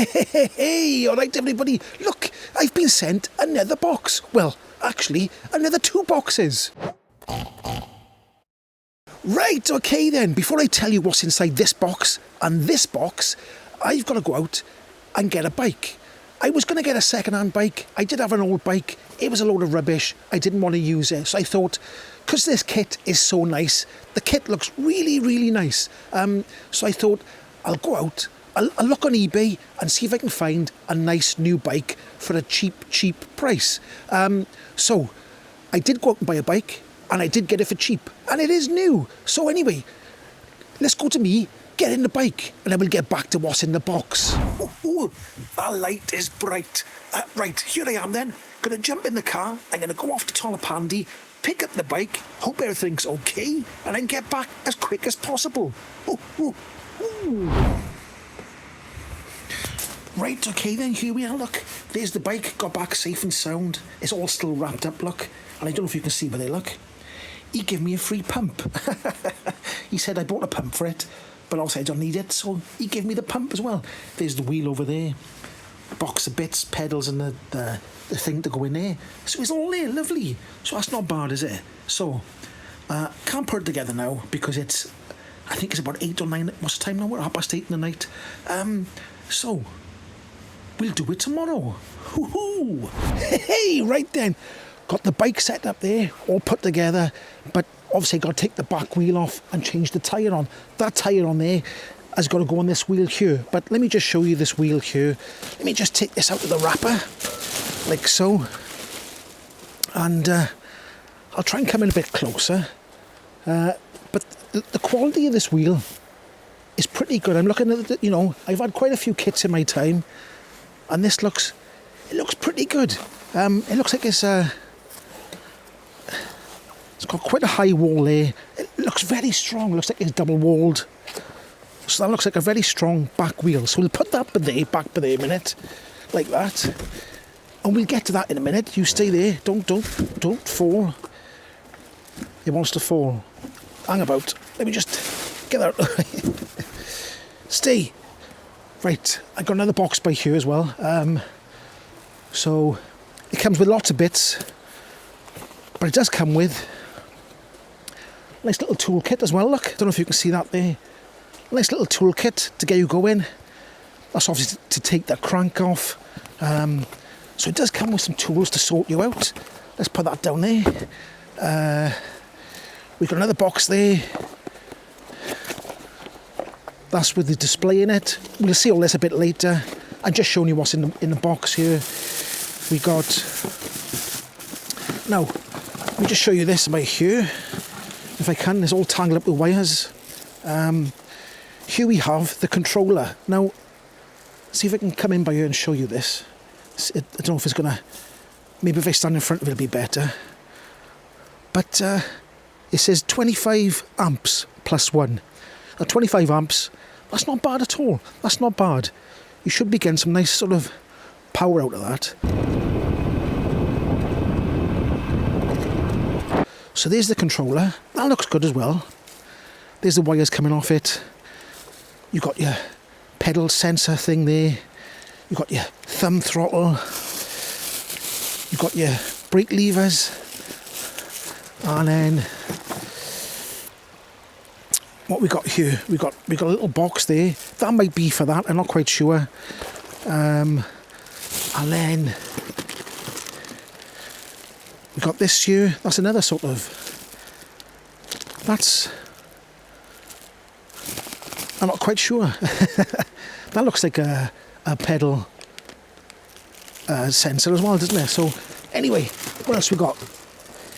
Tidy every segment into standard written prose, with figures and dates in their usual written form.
Hey, all right, everybody. Look, I've been sent another box. Well, actually, another 2 boxes. Right, okay then. Before I tell you what's inside this box and this box, I've got to go out and get a bike. I was going to get a second-hand bike. I did have an old bike. It was a load of rubbish. I didn't want to use it. So I thought, because this kit is so nice, the kit looks really, really nice. So I thought, I'll go out, I'll look on eBay and see if I can find a nice new bike for a cheap price. So I did go out and buy a bike, and I did get it for cheap. And it is new. So anyway, let's go to me, get in the bike, and then we'll get back to what's in the box. Oh, that light is bright. Right, here I am then. Gonna jump in the car. I'm gonna go off to Tolapandi, pick up the bike, hope everything's okay, and then get back as quick as possible. Right, okay then, here we are, look. There's the bike, got back safe and sound. It's all still wrapped up, look. And I don't know if you can see where they look. He gave me a free pump. He said I bought a pump for it, but also I don't need it, so he gave me the pump as well. There's the wheel over there, box of bits, pedals, and the thing to go in there. So it's all there, lovely. So that's not bad, is it? So, can't put it together now because I think it's about 8 or 9, what's the time now? We're 8:30 in the night. So, we'll do it tomorrow. Hoo-hoo! Hey, right then. Got the bike set up there, all put together, but obviously got to take the back wheel off and change the tyre on. That tyre on there has got to go on this wheel here. But let me just show you this wheel here. Let me just take this out of the wrapper, like so. And I'll try and come in a bit closer. But the quality of this wheel is pretty good. I'm looking at it, I've had quite a few kits in my time, and it looks pretty good. It looks like it's got quite a high wall there. It looks very strong. It looks like it's double-walled. So that looks like a very strong back wheel. So we'll put that back by there a minute, like that. And we'll get to that in a minute. You stay there. Don't fall. It wants to fall. Hang about. Let me just get out. Stay. Right. I got another box by here as well. So it comes with lots of bits, but it does come with a nice little toolkit as well, look. I don't know if you can see that there. A nice little toolkit to get you going. That's obviously to take that crank off. So it does come with some tools to sort you out. Let's put that down there. We've got another box there. That's with the display in it. We'll see all this a bit later. I'm just showing you what's in the box here. We got... Now, let me just show you this by here. If I can, it's all tangled up with wires. Here we have the controller. Now, see if I can come in by here and show you this. I don't know if it's going to... Maybe if I stand in front of it, it'll be better. But it says 25 amps plus 1. Now, 25 amps, that's not bad at all. That's not bad. You should be getting some nice sort of power out of that. So there's the controller. That looks good as well. There's the wires coming off it. You've got your pedal sensor thing there. You've got your thumb throttle. You've got your brake levers. And then what we got here, we got a little box there. That might be for that, I'm not quite sure. And then we got this here. That's another sort of... I'm not quite sure. That looks like a pedal sensor as well, doesn't it? So anyway, what else we got?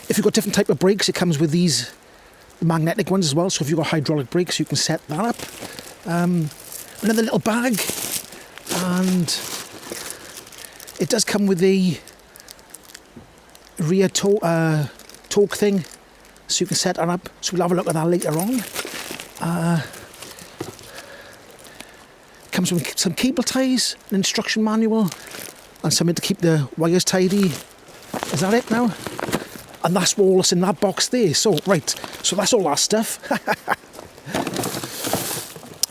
If you've got different type of brakes, it comes with these magnetic ones as well. So if you've got hydraulic brakes, you can set that up. Another little bag, and it does come with the rear torque thing, so you can set that up. So we'll have a look at that later on. Comes with some cable ties, an instruction manual, and something to keep the wires tidy. Is that it now? And that's all that's in that box there. So, right, so that's all that stuff.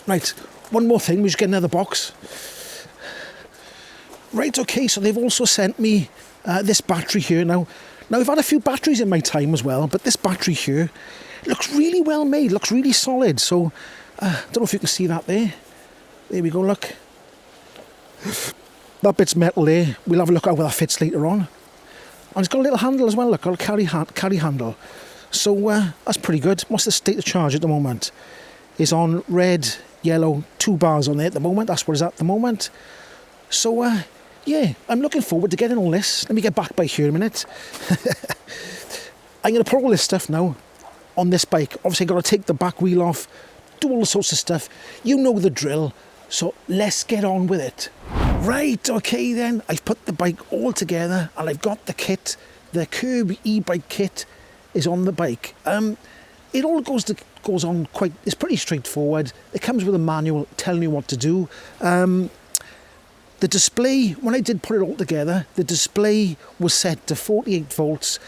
Right, one more thing, we just get another box. Right, okay, so they've also sent me this battery here now. Now, I've had a few batteries in my time as well, but this battery here looks really well made, looks really solid. So, I don't know if you can see that there. There we go, look. That bit's metal there. We'll have a look at how that fits later on. And it's got a little handle as well, look, got a carry handle. So, that's pretty good. What's the state of charge at the moment? It's on red, yellow, 2 bars on there at the moment. That's what it's at the moment. So, yeah, I'm looking forward to getting all this. Let me get back by here in a minute. I'm going to put all this stuff now on this bike. Obviously, I've got to take the back wheel off, do all sorts of stuff. You know the drill, so let's get on with it. Right, okay then, I've put the bike all together and I've got the kit. The KirbEbike Kit is on the bike. It all goes on quite, it's pretty straightforward. It comes with a manual telling you what to do. The display, when I did put it all together, the display was set to 48 volts.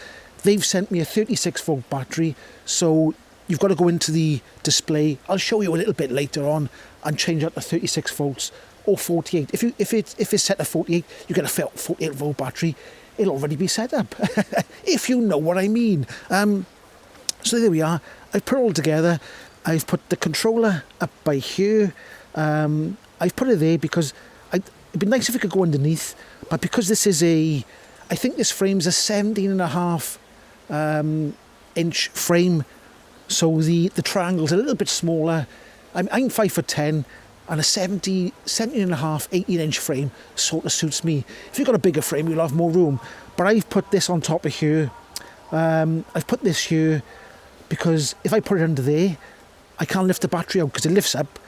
They've sent me a 36 volt battery, so you've got to go into the display. I'll show you a little bit later on and change that to 36 volts or 48. If it's set to 48, you get a 48 volt battery. It'll already be set up, if you know what I mean. So there we are. I've put it all together. I've put the controller up by here. I've put it there because it'd be nice if it could go underneath, but because this is I think this frame's a 17.5 inch frame, so the triangle's a little bit smaller. I'm 5'10", and a 17.5, 18 inch frame sort of suits me. If you've got a bigger frame, you'll have more room. But I've put this on top of here. I've put this here because if I put it under there, I can't lift the battery out because it lifts up,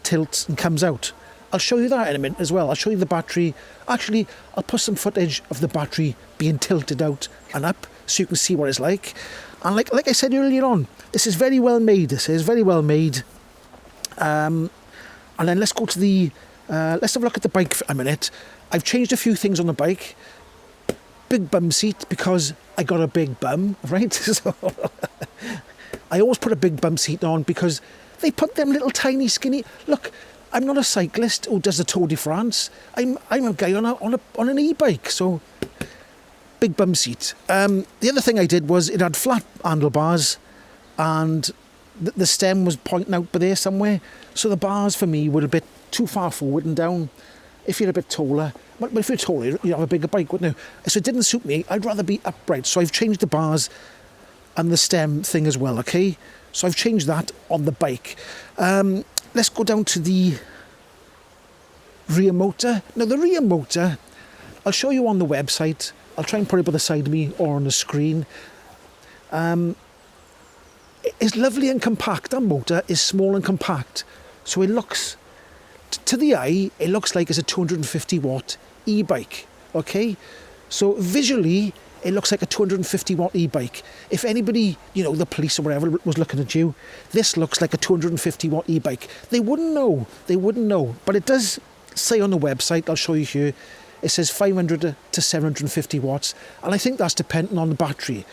tilts and comes out. I'll show you that in a minute as well. I'll show you the battery. Actually, I'll put some footage of the battery being tilted out and up so you can see what it's like. And like I said earlier on, this is very well made. This is very well made. And then let's go to the... let's have a look at the bike for a minute. I've changed a few things on the bike. Big bum seat because I got a big bum, right? So I always put a big bum seat on because they put them little tiny skinny... Look, I'm not a cyclist who does the Tour de France. I'm a guy on an e-bike, so big bum seat. The other thing I did was it had flat handlebars and the stem was pointing out by there somewhere. So the bars for me were a bit too far forward and down. If you're a bit taller, but if you're taller, you'd have a bigger bike, wouldn't you? So it didn't suit me. I'd rather be upright. So I've changed the bars and the stem thing as well, okay? So I've changed that on the bike. Let's go down to the rear motor. Now the rear motor, I'll show you on the website. I'll try and put it by the side of me or on the screen. It's lovely and compact. That motor is small and compact. So it looks, to the eye, it looks like it's a 250 watt e-bike, okay? So visually, it looks like a 250 watt e-bike. If anybody, you know, the police or whatever was looking at you, this looks like a 250 watt e-bike. They wouldn't know. They wouldn't know. But it does say on the website, I'll show you here, it says 500 to 750 watts. And I think that's dependent on the battery.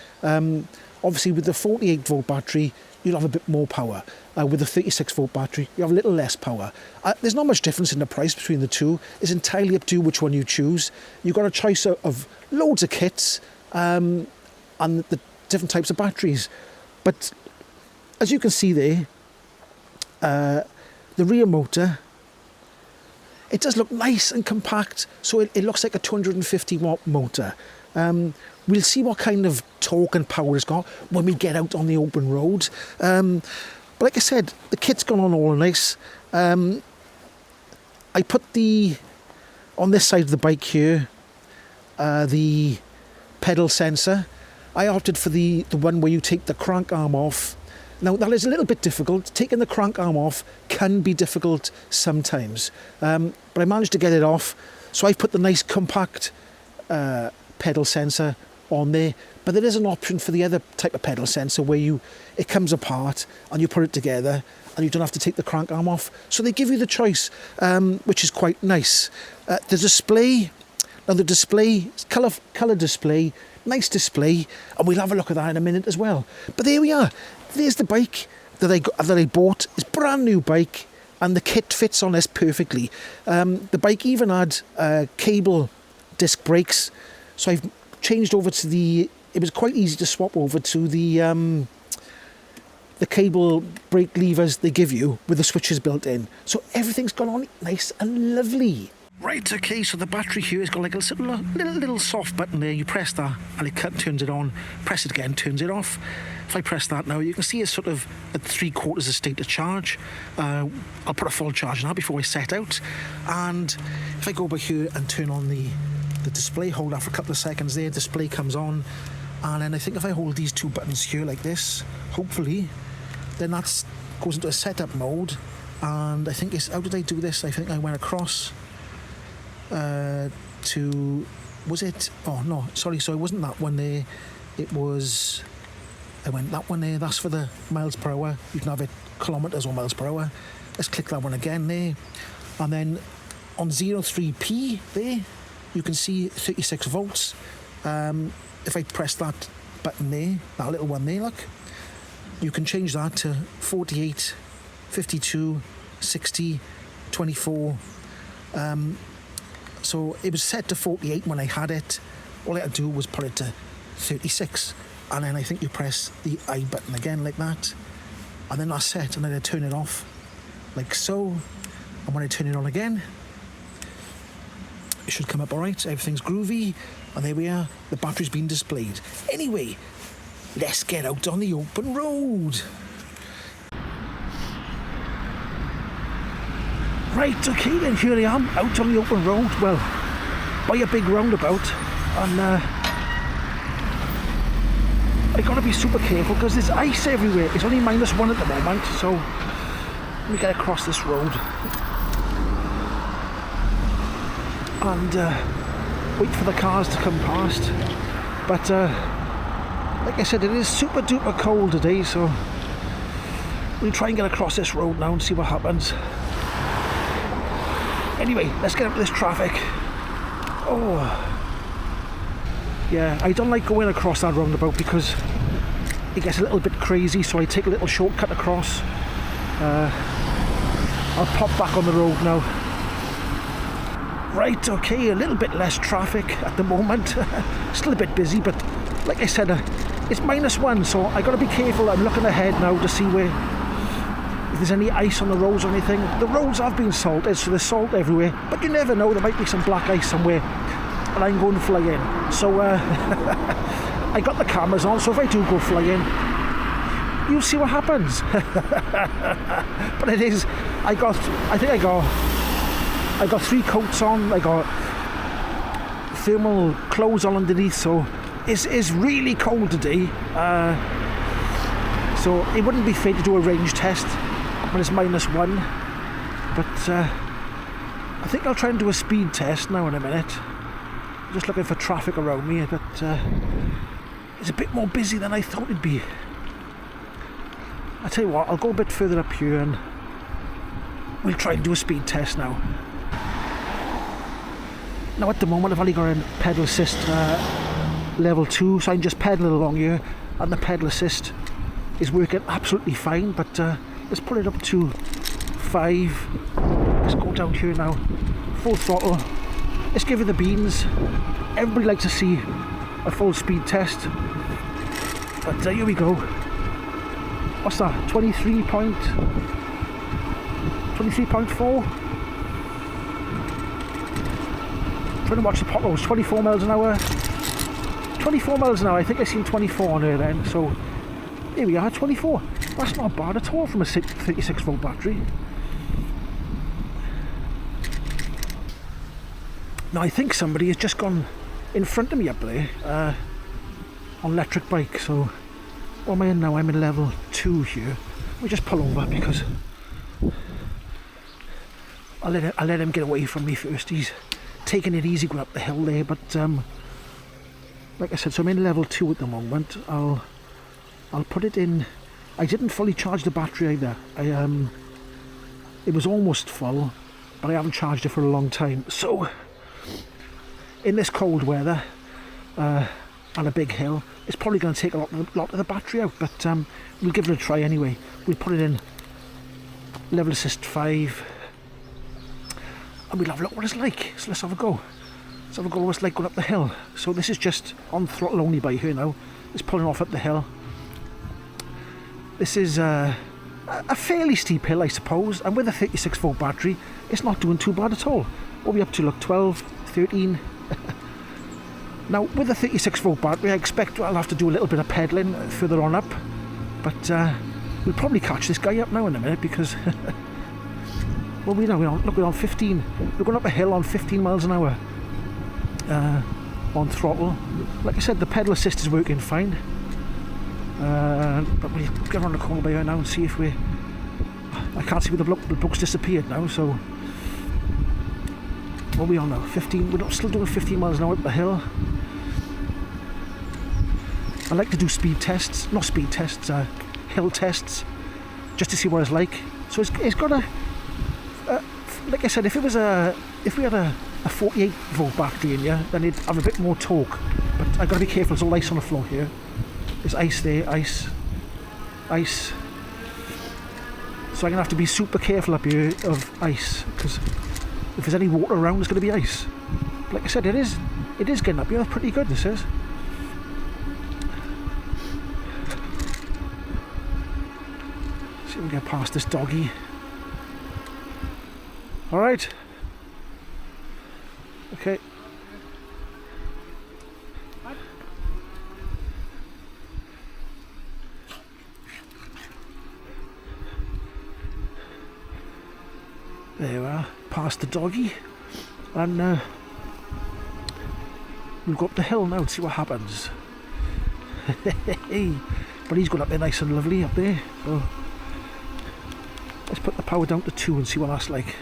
Obviously, with the 48 volt battery, you'll have a bit more power. With the 36 volt battery, you have a little less power. There's not much difference in the price between the two. It's entirely up to you which one you choose. You've got a choice of loads of kits and the different types of batteries. But as you can see there, the rear motor, it does look nice and compact, so it looks like a 250 watt motor. We'll see what kind of torque and power it's got when we get out on the open road. But like I said, the kit's gone on all nice. I put on this side of the bike here, the pedal sensor. I opted for the one where you take the crank arm off. Now, that is a little bit difficult. Taking the crank arm off can be difficult sometimes. But I managed to get it off. So I've put the nice compact pedal sensor on there. But there is an option for the other type of pedal sensor where it comes apart and you put it together and you don't have to take the crank arm off. So they give you the choice, which is quite nice. The display, colour display, nice display, and we'll have a look at that in a minute as well. But there we are. There's the bike that I bought. It's a brand new bike. and the kit fits on this perfectly. The bike even had cable disc brakes, so I've changed over to the, it was quite easy to swap over to the cable brake levers they give you with the switches built in. So everything's gone on nice and lovely. Right, okay, so the battery here has got like a little soft button there. You press that and it turns it on. Press it again, turns it off. If I press that now, you can see it's sort of at 3/4 of state of charge. I'll put a full charge now before I set out. And if I go back here and turn on the display, hold that for a couple of seconds there, display comes on. And then I think if I hold these two buttons here like this, hopefully, then that goes into a setup mode. And I think it's, how did I do this? I think I went across to, was it, oh no, sorry, so it wasn't that one there, it was, I went that one there, that's for the miles per hour, you can have it kilometres or miles per hour. Let's click that one again there, and then on 03P there, you can see 36 volts. If I press that button there, that little one there, look, you can change that to 48, 52, 60, 24. So it was set to 48 when I had it. All I had to do was put it to 36. And then I think you press the I button again like that. And then that's set, and then I turn it off like so. And when I turn it on again, it should come up all right. Everything's groovy. And there we are, the battery's been displayed. Anyway, let's get out on the open road. Right, okay then, here I am, out on the open road, well, by a big roundabout, and I gotta be super careful because there's ice everywhere. It's only -1 at the moment, so let me get across this road and wait for the cars to come past. But like I said, it is super duper cold today, so we'll try and get across this road now and see what happens. Anyway, let's get up to this traffic. Oh, yeah, I don't like going across that roundabout because it gets a little bit crazy, so I take a little shortcut across. I'll pop back on the road now. Right, okay, a little bit less traffic at the moment. Still a bit busy, but like I said, it's -1, so I gotta be careful. I'm looking ahead now to see where, if there's any ice on the roads or anything. The roads have been salted, so there's salt everywhere, but you never know, there might be some black ice somewhere and I'm going flying. So I got the cameras on, so if I do go flying, you'll see what happens. But it is, I got 3 coats on, I got thermal clothes on underneath, so it's really cold today. So it wouldn't be fair to do a range test when it's -1, but I think I'll try and do a speed test now in a minute. Just looking for traffic around me, but it's a bit more busy than I thought it'd be. I tell you what, I'll go a bit further up here and we'll try and do a speed test now. Now at the moment I've only got a pedal assist level 2, so I'm just pedaling along here, and the pedal assist is working absolutely fine, but let's put it up to 5. Let's go down here now, full throttle. Let's give it the beans. Everybody likes to see a full speed test, but here we go. What's that, 23.4? Trying to watch the potholes. 24 miles an hour. 24 miles an hour, I think I seen 24 on there then, so here we are, 24. That's not bad at all from a 36 volt battery. Now I think somebody has just gone in front of me up there on electric bike, so what am I in now? I'm in level 2 here. Let me just pull over because I'll let him get away from me first. He's taking it easy going up the hill there, but like I said, so I'm in level 2 at the moment. I'll put it in. I didn't fully charge the battery either. It was almost full, but I haven't charged it for a long time. So in this cold weather on a big hill, it's probably going to take a lot of the battery out, but we'll give it a try anyway. We'll put it in level assist 5, and we'll have a look what it's like. So let's have a go. Let's have a go what it's like going up the hill. So this is just on throttle only by here now. It's pulling off up the hill. This is a fairly steep hill, I suppose, and with a 36 volt battery it's not doing too bad at all. What are we up to? Look, 12, 13. Now with a 36 volt battery I expect I'll have to do a little bit of pedalling further on up, but we'll probably catch this guy up now in a minute, because well, we're on 15. We're going up a hill on 15 miles an hour on throttle. Like I said, the pedal assist is working fine, but we'll get around the corner by here now and see if I can't see where the bloke's disappeared now. So what are we on now? 15. We're still doing 15 miles an hour up the hill. I like to do speed tests, not speed tests, hill tests, just to see what it's like. So it's got a like I said, if we had a 48 volt battery in here, then it'd have a bit more torque. But I've got to be careful. There's all ice on the floor here. There's ice there, ice. So I'm gonna have to be super careful up here of ice, because if there's any water around, there's going to be ice. But like I said, it is getting up here pretty good. This is. See if we can get past this doggy. All right. Okay. There we are, past the doggy, and we'll go up the hill now and see what happens. But he's going up there nice and lovely up there, so let's put the power down to 2 and see what that's like.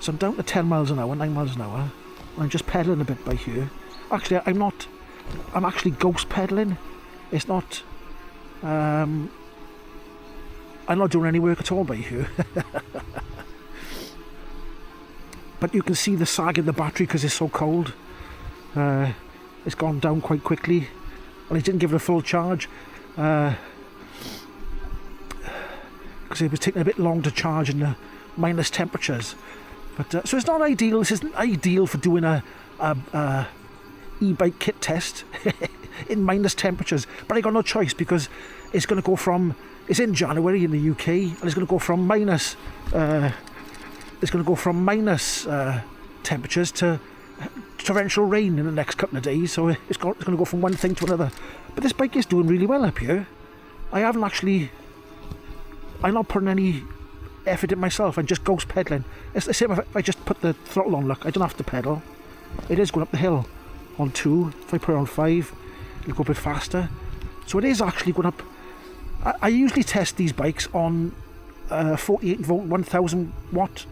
So I'm down to 10 miles an hour, 9 miles an hour. I'm just pedalling a bit by here. Actually, I'm actually ghost pedaling. It's not, I'm not doing any work at all by here. But you can see the sag in the battery because it's so cold. It's gone down quite quickly, and I didn't give it a full charge because it was taking a bit long to charge in the minus temperatures. But so it's not ideal. This isn't ideal for doing a e-bike kit test in minus temperatures. But I got no choice, because it's going to go from, it's in January in the UK, and it's going to go from minus temperatures to torrential rain in the next couple of days. So it's going to go from one thing to another. But this bike is doing really well up here. I'm not putting any effort in myself. I'm just ghost pedaling. It's the same if I just put the throttle on. Look, I don't have to pedal. It is going up the hill on 2. If I put it on 5, it'll go a bit faster. So it is actually going up. I usually test these bikes on 48 volt 1000 watt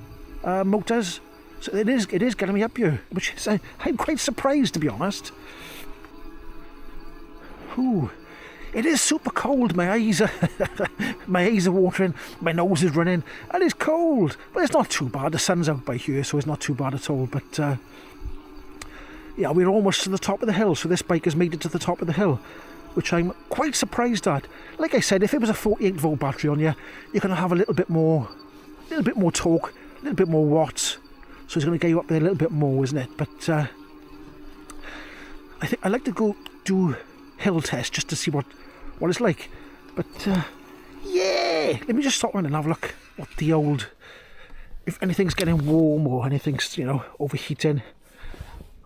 motors, so it is getting me up here, which is I'm quite surprised, to be honest. Ooh, it is super cold. My eyes are watering, my nose is running, and it's cold, but it's not too bad. The sun's out by here, so it's not too bad at all. But yeah, we're almost to the top of the hill, so this bike has made it to the top of the hill, which I'm quite surprised at. Like I said, if it was a 48 volt battery on you, you're going to have a little bit more torque, a little bit more watts, so it's going to get you up there a little bit more, isn't it? But I think I like to go do hill tests just to see what it's like. But yeah, let me just stop in and have a look what the old, if anything's getting warm or anything's, you know, overheating.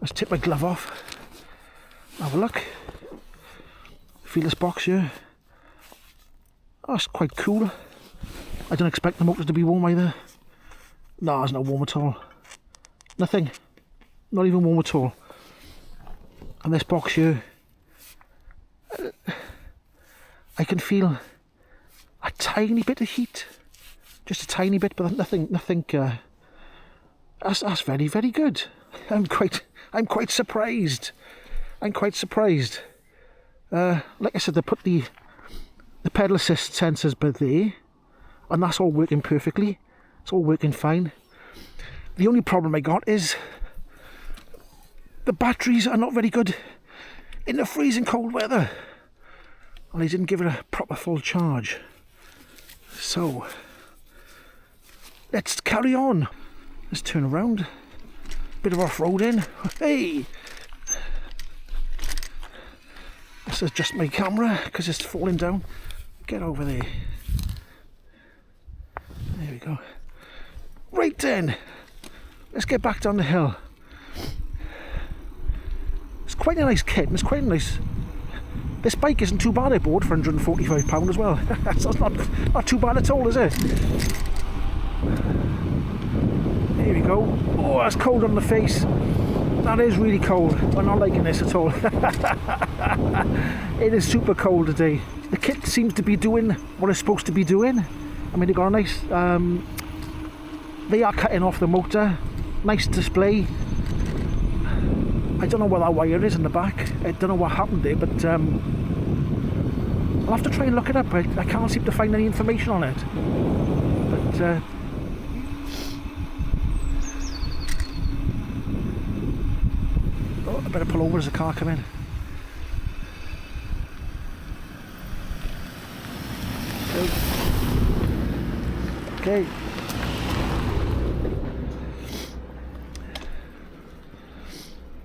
Let's take my glove off, have a look. Feel this box here. Oh, that's quite cool. I don't expect the motor to be warm either. No, it's not warm at all. Nothing. Not even warm at all. And this box here, I can feel a tiny bit of heat. Just a tiny bit, but nothing. That's very, very good. I'm quite surprised. Like I said, they put the pedal assist sensors by there, and that's all working perfectly. It's all working fine. The only problem I got is the batteries are not very good in the freezing cold weather, and I didn't give it a proper full charge. So, let's carry on. Let's turn around. Bit of off-roading. Hey! Let's adjust my camera because it's falling down. Get over there. There we go. Right then, let's get back down the hill. It's quite a nice kit, and it's quite a nice... This bike isn't too bad, I bought for £145 as well. So it's not too bad at all, is it? There we go. Oh, that's cold on the face. That is really cold. I'm not liking this at all. It is super cold today. The kit seems to be doing what it's supposed to be doing. I mean, they got a nice... they are cutting off the motor. Nice display. I don't know where that wire is in the back. I don't know what happened there, but I'll have to try and look it up. I can't seem to find any information on it. But oh, I better pull over as the car come in. Okay.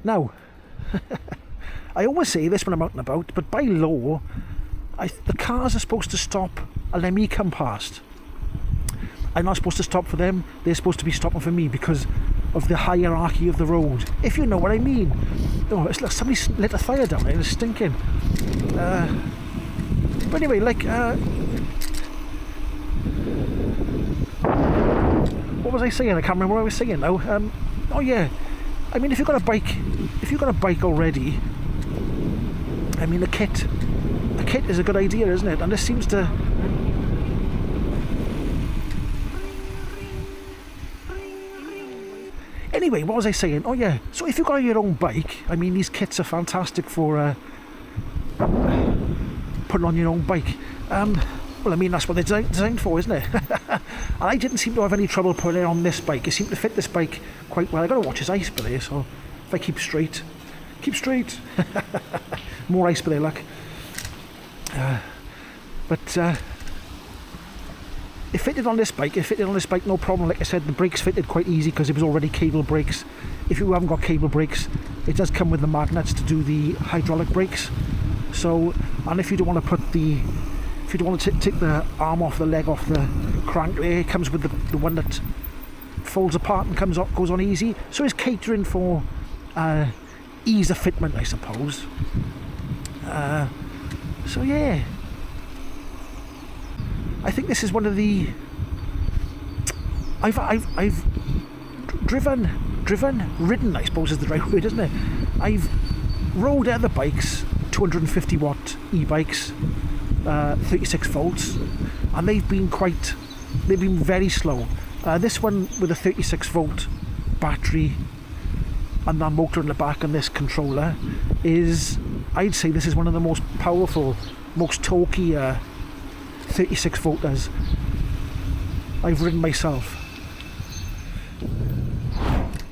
Now, I always say this when I'm out and about, but by law, the cars are supposed to stop and let me come past. I'm not supposed to stop for them, they're supposed to be stopping for me because of the hierarchy of the road, if you know what I mean. Oh, it's like somebody lit a fire down there and it's stinking. But anyway, like, what was I saying? I can't remember what I was saying now. Oh yeah, I mean, if you've got a bike already, I mean, a kit is a good idea, isn't it? And this seems to... Anyway, what was I saying? Oh yeah, so if you've got your own bike, I mean, these kits are fantastic for putting on your own bike. Well, I mean, that's what they're designed for, isn't it? And I didn't seem to have any trouble putting it on this bike. It seemed to fit this bike quite well. I got to watch his ice belay, so if I keep straight, more ice belay luck. But it fitted on this bike. No problem. Like I said, the brakes fitted quite easy because it was already cable brakes. If you haven't got cable brakes, it does come with the magnets to do the hydraulic brakes. So, and if you don't want to put the... If you don't want to take the arm off, the leg off the crank there, it comes with the one that folds apart and goes on easy. So it's catering for ease of fitment, I suppose. So yeah, I think this is one of the... I've ridden, I suppose is the right word, isn't it? I've rode other bikes, 250 watt e-bikes, 36 volts, and they've been very slow. This one with a 36 volt battery and that motor in the back and this controller is, I'd say this is one of the most powerful, most torquey 36 volters I've ridden myself.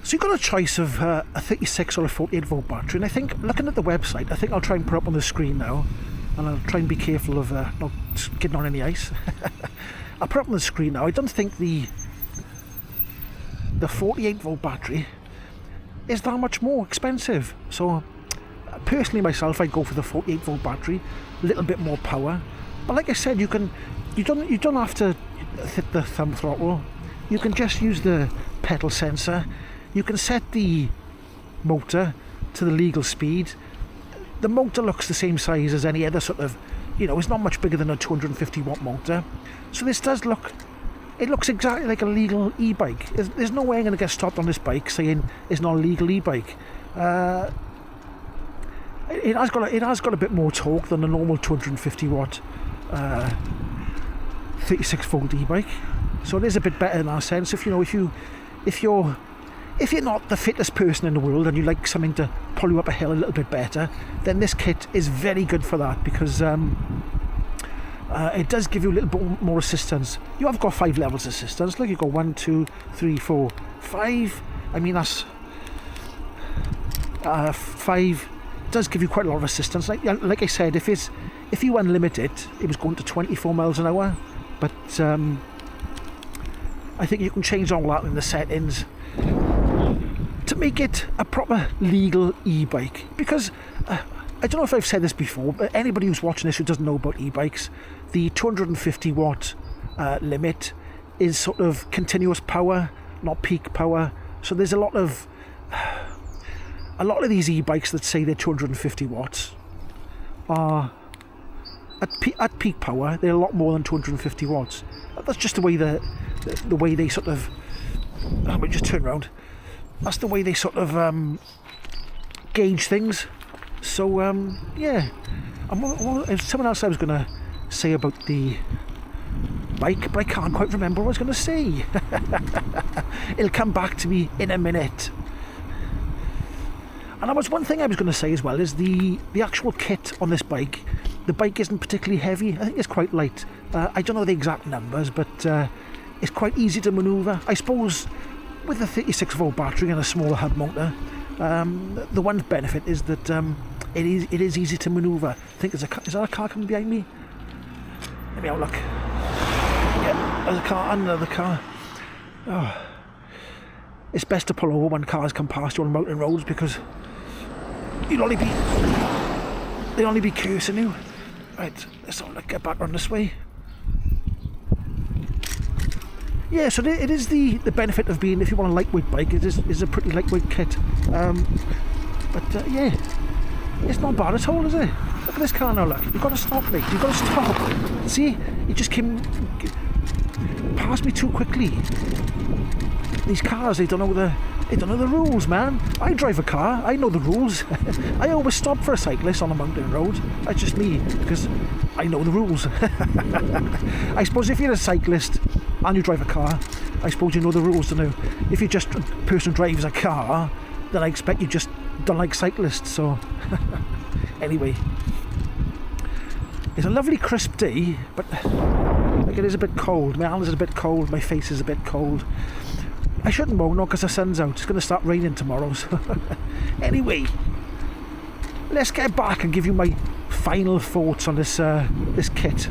So you've got a choice of a 36 or a 48 volt battery, and I think, looking at the website, I think I'll try and put up on the screen now, and I'll try and be careful of not getting on any ice. I'll put up on the screen now. I don't think the 48 volt battery is that much more expensive. So personally myself, I'd go for the 48 volt battery, a little bit more power. But like I said, you don't have to hit the thumb throttle. You can just use the pedal sensor. You can set the motor to the legal speed. The motor looks the same size as any other sort of, it's not much bigger than a 250 watt motor. So this does look, it looks exactly like a legal e-bike. There's no way I'm going to get stopped on this bike saying it's not a legal e-bike. It has got a bit more torque than a normal 250 watt 36 volt e-bike. So it is a bit better in that sense. If you're not the fittest person in the world and you like something to pull you up a hill a little bit better, then this kit is very good for that, because it does give you a little bit more assistance. You have got 5 levels of assistance. Look, you've got 1, 2, 3, 4, 5. I mean, that's 5 does give you quite a lot of assistance. Like I said, if you unlimit it, it was going to 24 miles an hour. but I think you can change all that in the settings to make it a proper legal e-bike. Because I don't know if I've said this before, but anybody who's watching this who doesn't know about e-bikes, the 250 watt limit is sort of continuous power, not peak power. So there's a lot of these e-bikes that say they're 250 watts are at peak power. They're a lot more than 250 watts. That's just the way the way they sort of. Let me just turn around. That's the way they sort of gauge things. So yeah. And someone else I was going to say about the bike, but I can't quite remember what I was going to say. It'll come back to me in a minute. And that was one thing I was going to say as well, is the actual kit on this bike. The bike isn't particularly heavy. I think it's quite light. I don't know the exact numbers, but it's quite easy to manoeuvre. I suppose with a 36 volt battery and a smaller hub motor, the one benefit is that it is easy to manoeuvre. I think is that a car coming behind me? Let me have a look. Yeah, there's a car and another car. Oh. It's best to pull over when cars come past you on mountain roads, because they'll only be cursing you. Right, let's all get back on this way. Yeah, so it is the benefit of being, if you want a lightweight bike, it is a pretty lightweight kit. But yeah, it's not bad at all, is it? Look at this car now, look. You've got to stop, mate. You've got to stop. See, you just came past me too quickly. These cars, they don't know the rules, man. I drive a car, I know the rules. I always stop for a cyclist on a mountain road. That's just me, because I know the rules. I suppose if you're a cyclist and you drive a car, I suppose you know the rules, don't you? If you're just a person who drives a car, then I expect you just don't like cyclists, so... Anyway. It's a lovely crisp day, but like it is a bit cold. My hands are a bit cold, my face is a bit cold. I shouldn't moan, no, because the sun's out. It's going to start raining tomorrow. So anyway, let's get back and give you my final thoughts on this this kit.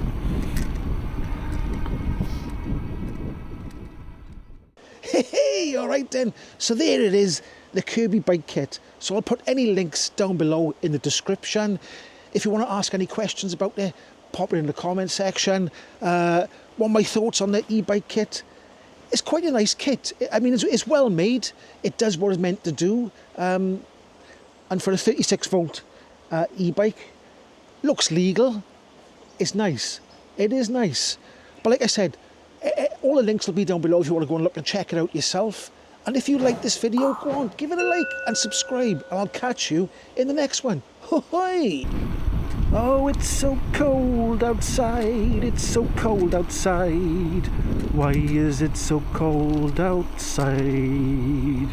Hey, all right then. So there it is, the KirbEbike Kit. So I'll put any links down below in the description. If you want to ask any questions about it, pop it in the comment section. Want my thoughts on the e-bike kit? It's quite a nice kit. I mean, it's well made. It does what it's meant to do. And for a 36 volt e-bike, looks legal. It's nice. It is nice. But like I said, all the links will be down below if you want to go and look and check it out yourself. And if you like this video, go on, give it a like and subscribe. And I'll catch you in the next one. Ho-hoy! Oh, it's so cold outside, it's so cold outside. Why is it so cold outside?